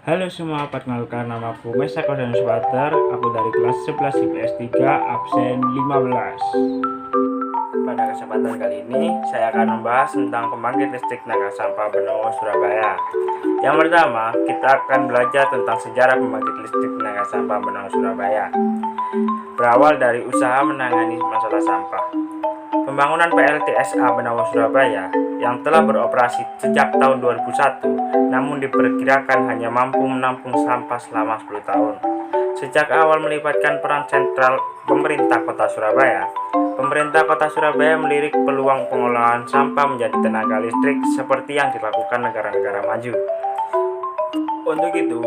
Halo semua, perkenalkan nama aku Mesa Kodanus Bater. Aku dari kelas 11 IPS 3 absen 15. Pada kesempatan kali ini saya akan membahas tentang pembangkit listrik tenaga sampah Benowo, Surabaya. Yang pertama, kita akan belajar tentang sejarah pembangkit listrik tenaga sampah Benowo, Surabaya. Berawal dari usaha menangani masalah sampah. Pembangunan PLTSA Benowo, Surabaya yang telah beroperasi sejak tahun 2001, namun diperkirakan hanya mampu menampung sampah selama 10 tahun. Sejak awal melibatkan peran sentral pemerintah kota Surabaya, pemerintah kota Surabaya melirik peluang pengolahan sampah menjadi tenaga listrik seperti yang dilakukan negara-negara maju. Untuk itu,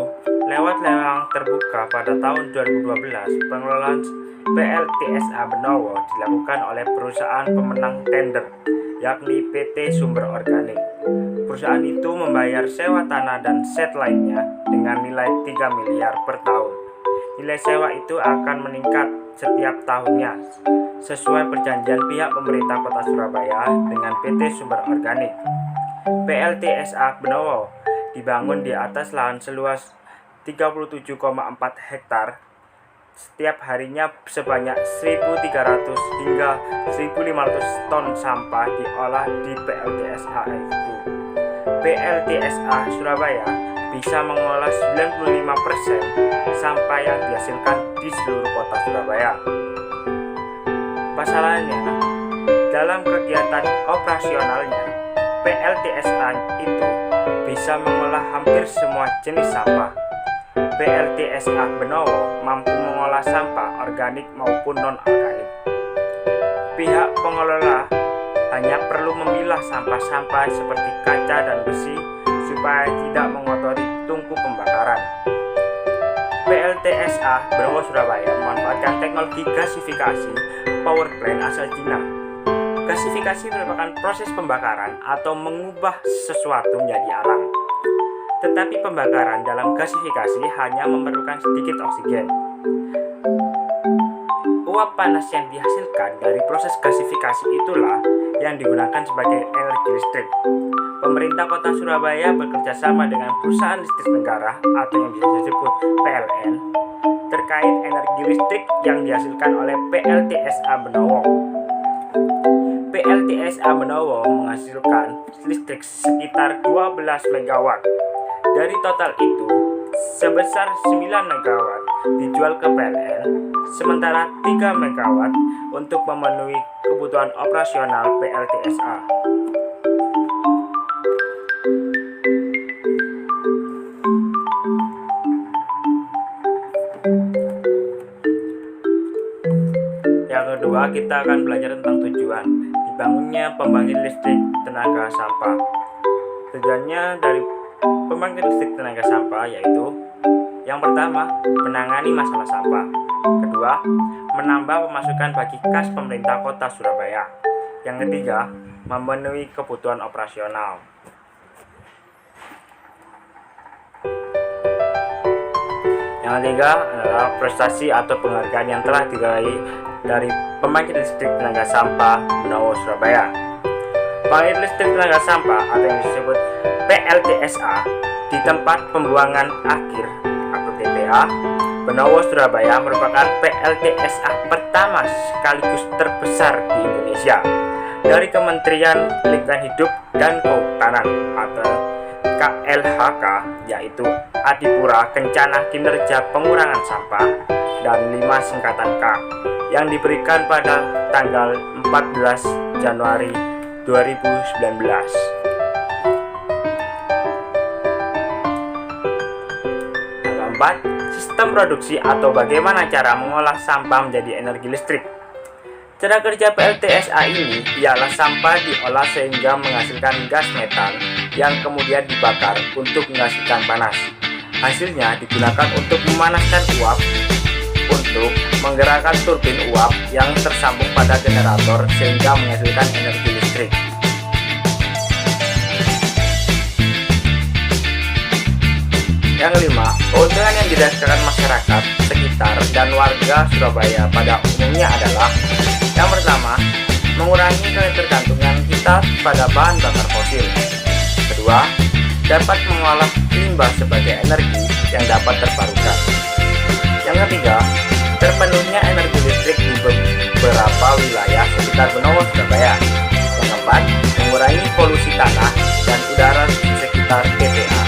lewat lelang terbuka pada tahun 2012, pengelolaan PLTSA Benowo dilakukan oleh perusahaan pemenang tender, yakni PT Sumber Organik. Perusahaan itu membayar sewa tanah dan set lainnya dengan nilai 3 miliar per tahun. Nilai sewa itu akan meningkat setiap tahunnya sesuai perjanjian pihak pemerintah kota Surabaya dengan PT Sumber Organik. PLTSA Benowo dibangun di atas lahan seluas 37,4 hektar. Setiap harinya sebanyak 1.300 hingga 1.500 ton sampah diolah di PLTSA itu. PLTSA Surabaya bisa mengolah 95% sampah yang dihasilkan di seluruh kota Surabaya. Pasalnya, dalam kegiatan operasionalnya, PLTSA itu bisa mengolah hampir semua jenis sampah. PLTSA Benowo mampu mengolah sampah organik maupun non-organik. Pihak pengelola hanya perlu memilah sampah-sampah seperti kaca dan besi supaya tidak mengotori tungku pembakaran. PLTSA Benowo Surabaya memanfaatkan teknologi gasifikasi power plant asal Cina. Gasifikasi merupakan proses pembakaran atau mengubah sesuatu menjadi arang. Tetapi pembakaran dalam gasifikasi hanya memerlukan sedikit oksigen. Uap panas yang dihasilkan dari proses gasifikasi itulah yang digunakan sebagai energi listrik. Pemerintah kota Surabaya bekerja sama dengan perusahaan listrik negara atau yang bisa disebut PLN terkait energi listrik yang dihasilkan oleh PLTSA Benowo. PLTSA Benowo menghasilkan listrik sekitar 12 MW. Dari total itu, sebesar 9 MW dijual ke PLN, sementara 3 MW untuk memenuhi kebutuhan operasional PLTSA. Yang kedua, kita akan belajar tentang tujuan dibangunnya pembangkit listrik tenaga sampah. Tujuannya dari pembangkit listrik tenaga sampah yaitu: yang pertama, menangani masalah sampah. Kedua, menambah pemasukan bagi kas pemerintah kota Surabaya. Yang ketiga, memenuhi kebutuhan operasional. Yang ketiga adalah prestasi atau penghargaan yang telah diraih dari pembangkit listrik tenaga sampah Benowo, Surabaya. Pembangkit listrik tenaga sampah atau yang disebut PLTSA di tempat pembuangan akhir atau TPA Benowo, Surabaya merupakan PLTSA pertama sekaligus terbesar di Indonesia dari Kementerian Lingkungan Hidup dan Kehutanan atau KLHK, yaitu Adipura Kencana Kinerja Pengurangan Sampah dan 5 singkatan K yang diberikan pada tanggal 14 Januari 2019. Sistem produksi atau bagaimana cara mengolah sampah menjadi energi listrik. Cara kerja PLTSA ini ialah sampah diolah sehingga menghasilkan gas metan yang kemudian dibakar untuk menghasilkan panas. Hasilnya digunakan untuk memanaskan uap untuk menggerakkan turbin uap yang tersambung pada generator sehingga menghasilkan energi listrik. Yang kelima, keuntungan yang dirasakan masyarakat sekitar dan warga Surabaya pada umumnya adalah: yang pertama, mengurangi ketergantungan kita pada bahan bakar fosil. Kedua, dapat mengolah limbah sebagai energi yang dapat terbarukan. Yang ketiga, terpenuhnya energi listrik di beberapa wilayah sekitar Benowo, Surabaya. Yang keempat, mengurangi polusi tanah dan udara di sekitar PPA.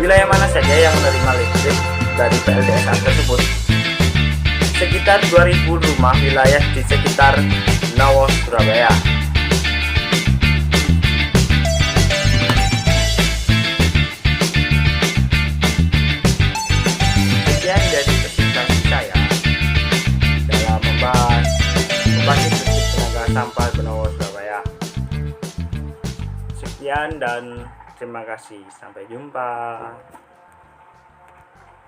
Wilayah mana saja yang menerima listrik dari PLTSA tersebut? Sekitar 2000 rumah wilayah di sekitar Benowo, Surabaya. Sekian dari presentasi saya dalam membahas pembangkit listrik tenaga sampah Benowo, Surabaya. Sekian dan terima kasih. Sampai jumpa.